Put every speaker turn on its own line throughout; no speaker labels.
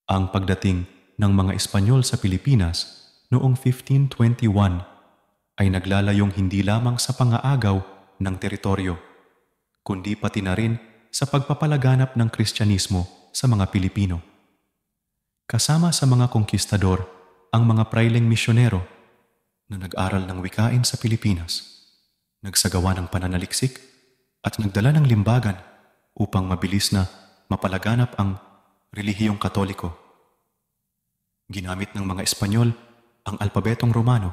Ang pagdating ng mga Espanyol sa Pilipinas noong 1521 ay naglalayong hindi lamang sa pangaagaw ng teritoryo, kundi pati na rin sa pagpapalaganap ng Kristyanismo sa mga Pilipino. Kasama sa mga konkistador ang mga praileng misyonero na nag-aral ng wikain sa Pilipinas, nagsagawa ng pananaliksik at nagdala ng limbagan upang mabilis na mapalaganap ang relihiyong Katoliko. Ginamit ng mga Espanyol ang alpabetong Romano,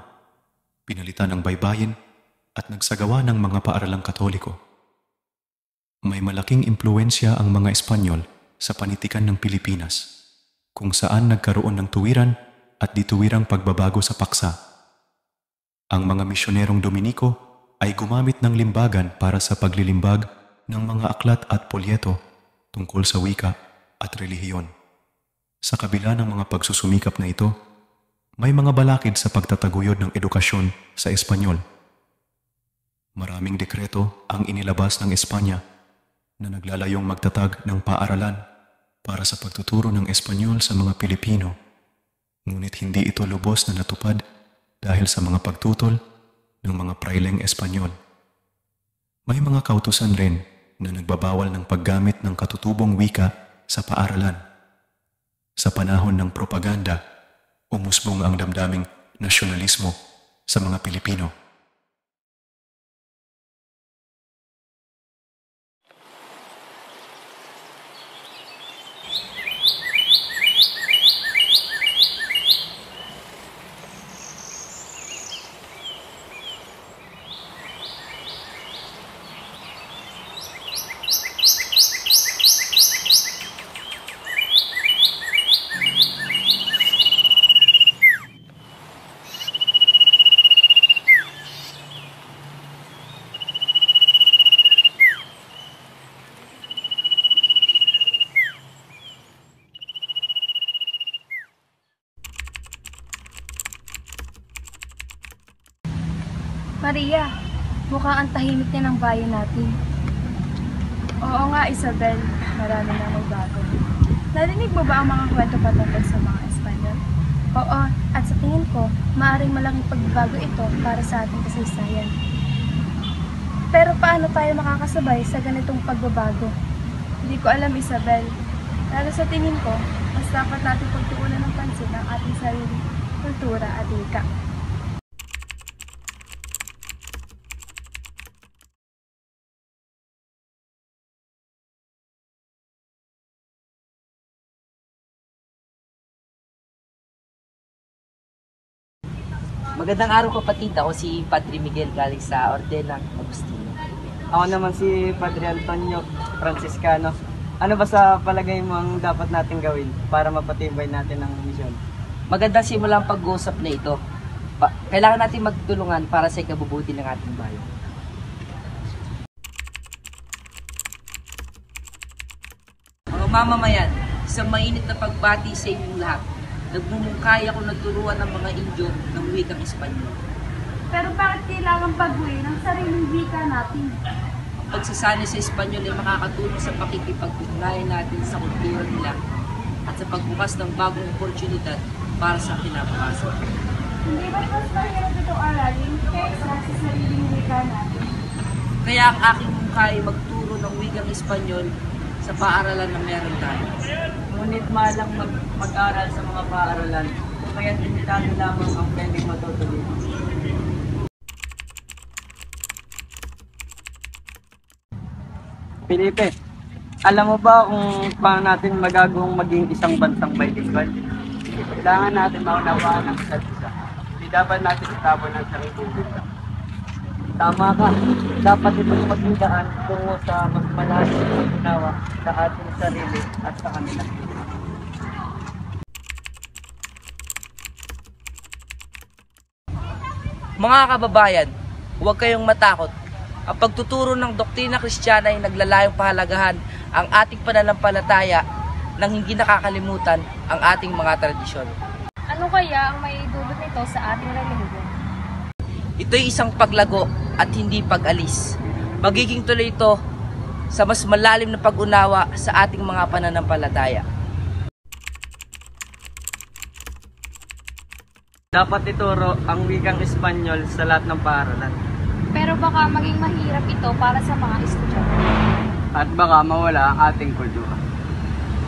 pinalitan ng baybayin at nagsagawa ng mga paaralang Katoliko. May malaking impluensya ang mga Espanyol sa panitikan ng Pilipinas, kung saan nagkaroon ng tuwiran at dituwirang pagbabago sa paksa. Ang mga misyonerong Dominiko ay gumamit ng limbagan para sa paglilimbag ng mga aklat at polyeto tungkol sa wika at relihiyon. Sa kabila ng mga pagsusumikap na ito, may mga balakid sa pagtataguyod ng edukasyon sa Espanyol. Maraming dekreto ang inilabas ng Espanya na naglalayong magtatag ng paaralan para sa pagtuturo ng Espanyol sa mga Pilipino, ngunit hindi ito lubos na natupad dahil sa mga pagtutol ng mga praileng Espanyol. May mga kautusan rin na nagbabawal ng paggamit ng katutubong wika sa paaralan. Sa panahon ng propaganda, umusbong ang damdaming nasyonalismo sa mga Pilipino.
Maria, mukhang ang tahimik niya ng bayan natin.
Oo nga, Isabel. Marami na magbago.
Narinig mo ba ang mga kwento patungkol sa mga Espanyol? Oo, at sa tingin ko, maaaring malaking pagbabago ito para sa ating kasaysayan. Pero paano tayo makakasabay sa ganitong pagbabago?
Hindi ko alam, Isabel. Pero sa tingin ko, mas dapat natin pagtuunan ng pansin ang ating sarili, kultura at wika.
Magandang araw kapatid, ako si Padre Miguel galing sa Orden ng Agustino.
Ako naman si Padre Antonio Franciscano. Ano ba sa palagay mo ang dapat natin gawin para mapatibay natin ang misyon?
Magandang simula ang pag-uusap na ito. Kailangan natin magtulungan para sa ikabubuti ng ating bayan. Mga mamamayan, isang mainit na pagbati sa inyong lahat. Nagmumungkay ako na turuan ng mga Indyo ng wikang Espanyol.
Pero bakit kailangan baguhin ang sariling wika natin?
Ang pagsasanay sa Espanyol ay makakatulong sa pakikipag-ugnayan natin sa kultura nila at sa pagbukas ng bagong oportunidad para sa kinabukasan.
Hindi ba mas mahirap itong aralin kaysa sa sariling wika natin?
Kaya ang aking mungkay magturo ng wikang Espanyol sa paaralan na meron tayo.
Ngunit malang mag-aral sa mga paaralan, kung kaya't limitado lamang ang pwedeng matutuloy. Felipe, alam mo ba kung paano natin magagawang maging isang bansang bilingual? Kailangan natin maunawaan ang isa't isa. Hindi dapat natin itapon ang sariling wika. Tama ka, dapat itong maging daan tungo sa mas malalim na unawa sa ating sarili at sa kanila.
Mga kababayan, huwag kayong matakot. Ang pagtuturo ng doktrina Kristiyana ay naglalayong pahalagahan ang ating pananampalataya nang hindi nakakalimutan ang ating mga tradisyon.
Ano kaya ang may dulot nito sa ating relihiyon?
Ito'y isang paglago at hindi pag-alis. Magiging tuloy ito sa mas malalim na pag-unawa sa ating mga pananampalataya.
Dapat ituro ang wikang Espanyol sa lahat ng paaralan.
Pero baka maging mahirap ito para sa mga estudyante.
At baka mawala ang ating kultura.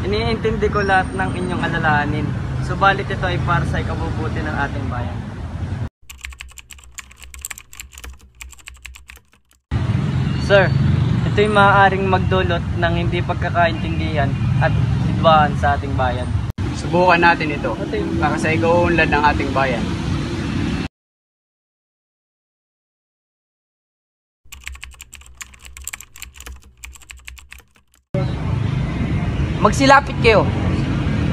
Iniintindi ko lahat ng inyong alalahanin, subalit ito ay para sa ikabubuti ng ating bayan. Sir, ito'y maaaring magdulot ng hindi pagkakaintindihan at sidbahan sa ating bayan.
Subukan natin ito para sa ikaunlad ng ating bayan.
Magsilapit kayo.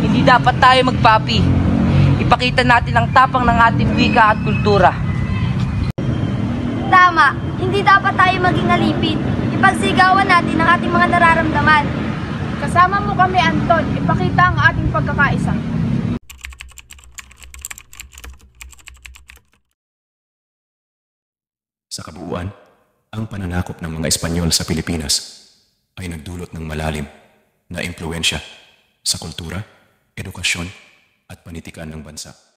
Hindi dapat tayo magpapi. Ipakita natin ang tapang ng ating wika at kultura.
Tama, hindi dapat tayo maging alipin. Ipagsigawan natin ang ating mga nararamdaman.
Kasama mo kami, Anton. Ipakita ang ating pagkakaisa.
Sa kabuuan, ang pananakop ng mga Espanyol sa Pilipinas ay nagdulot ng malalim na impluensya sa kultura, edukasyon at panitikan ng bansa.